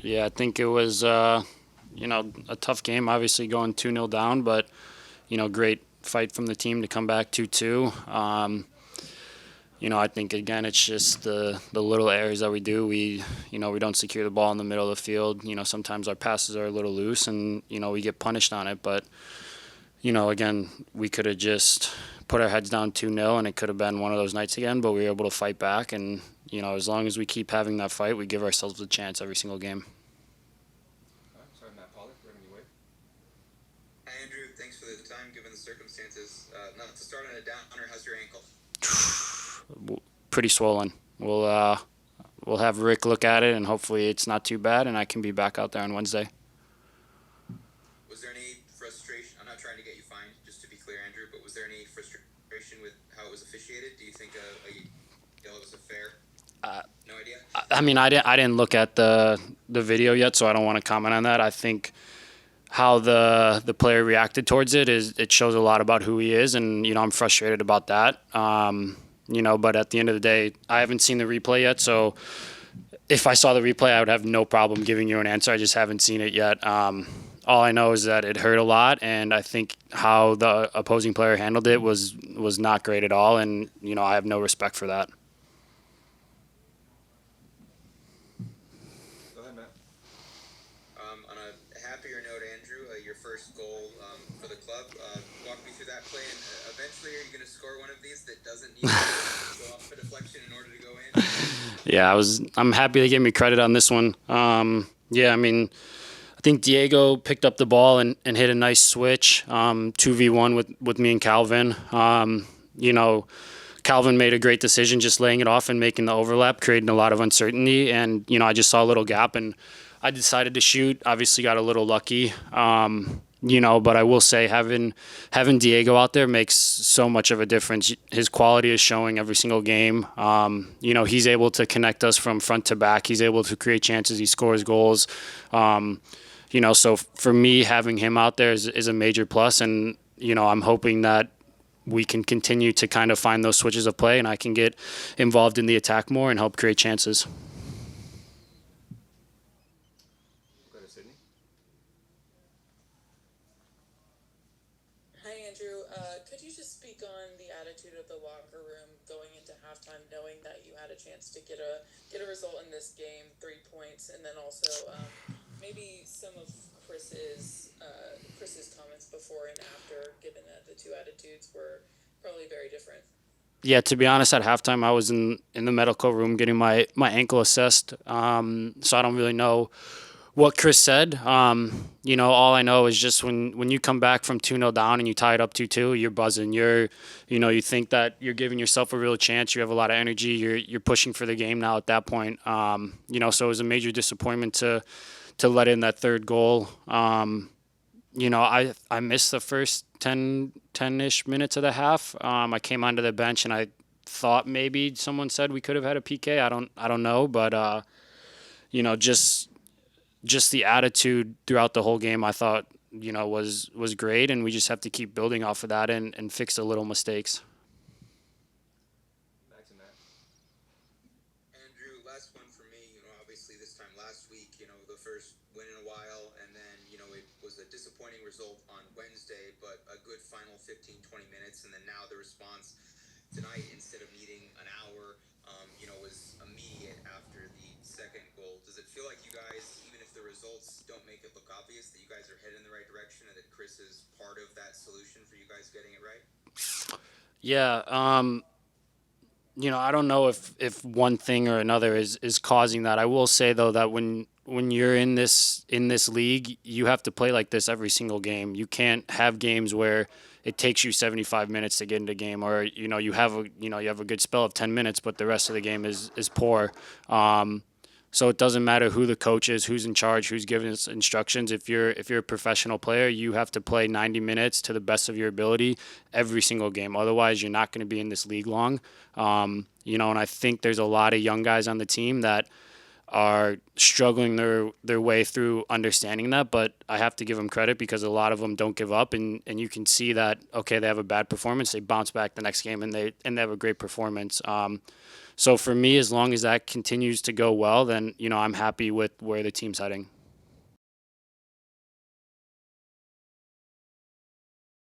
Yeah, I think it was, a tough game, obviously going 2-0 down, but, great fight from the team to come back 2-2. I think, again, it's just the little errors that we do. We don't secure the ball in the middle of the field. Sometimes our passes are a little loose and, we get punished on it. But, again, we could have just put our heads down 2-0 and it could have been one of those nights again, but we were able to fight back. And, as long as we keep having that fight, we give ourselves a chance every single game. Sorry, Matt Pollard, Revenue Wave. Hi, Andrew. Thanks for the time, given the circumstances. Not to start on a downer, how's your ankle? Pretty swollen. We'll have Rick look at it, and hopefully it's not too bad, and I can be back out there on Wednesday. Was there any frustration? I'm not trying to get you fined, just to be clear, Andrew, but was there any frustration with how it was officiated? Do you think a yellow was a fair? No idea. I mean, I didn't look at the video yet, so I don't want to comment on that. I think how the player reacted towards it shows a lot about who he is, and I'm frustrated about that. But at the end of the day, I haven't seen the replay yet, so if I saw the replay, I would have no problem giving you an answer. I just haven't seen it yet. All I know is that it hurt a lot, and I think how the opposing player handled it was not great at all, and I have no respect for that. Go ahead, Matt. On a happier note, Andrew, your first goal for the club. Walk me through that play, and eventually, are you going to score one of these that doesn't need to go off a deflection in order to go in? Yeah, I'm happy they gave me credit on this one. Yeah, I mean, I think Diego picked up the ball and hit a nice switch, 2v1 with me and Calvin. Calvin made a great decision just laying it off and making the overlap, creating a lot of uncertainty. And, I just saw a little gap and I decided to shoot. Obviously got a little lucky. But I will say having Diego out there makes so much of a difference. His quality is showing every single game. He's able to connect us from front to back. He's able to create chances. He scores goals. So for me, having him out there is a major plus. And, I'm hoping that we can continue to kind of find those switches of play and I can get involved in the attack more and help create chances. Go to Sydney. Hi, Andrew. Could you just speak on the attitude of the locker room going into halftime, knowing that you had a chance to get a result in this game, 3 points, and then also maybe some of Chris's comments before and after, given that the two attitudes were probably very different. Yeah, to be honest, at halftime I was in the medical room getting my ankle assessed. So I don't really know what Chris said. All I know is just when you come back from 2-0 down and you tie it up 2-2, you're buzzing. You think that you're giving yourself a real chance. You have a lot of energy. You're pushing for the game now at that point. So it was a major disappointment to let in that third goal. I missed the first 10-ish minutes of the half. I came onto the bench and I thought maybe someone said we could have had a PK. I don't know, but just the attitude throughout the whole game I thought was great, and we just have to keep building off of that and fix the little mistakes. Back to Matt. Andrew, last one for me. Obviously this time last week, the first win in a while, and then, it was a disappointing result on Wednesday, but a good final 15, 20 minutes, and then now the response tonight, instead of needing an hour, was immediate after the second goal. Does it feel like you guys, even if the results don't make it look obvious, that you guys are heading in the right direction and that Chris is part of that solution for you guys getting it right? Yeah. I don't know if one thing or another is causing that. I will say though that when you're in this league, you have to play like this every single game. You can't have games where it takes you 75 minutes to get into a game, or you have a good spell of 10 minutes, but the rest of the game is poor. So it doesn't matter who the coach is, who's in charge, who's giving us instructions. If you're a professional player, you have to play 90 minutes to the best of your ability every single game. Otherwise, you're not going to be in this league long. And I think there's a lot of young guys on the team that are struggling their way through understanding that. But I have to give them credit because a lot of them don't give up, and you can see that, okay, they have a bad performance, they bounce back the next game, and they have a great performance. So for me, as long as that continues to go well, then I'm happy with where the team's heading.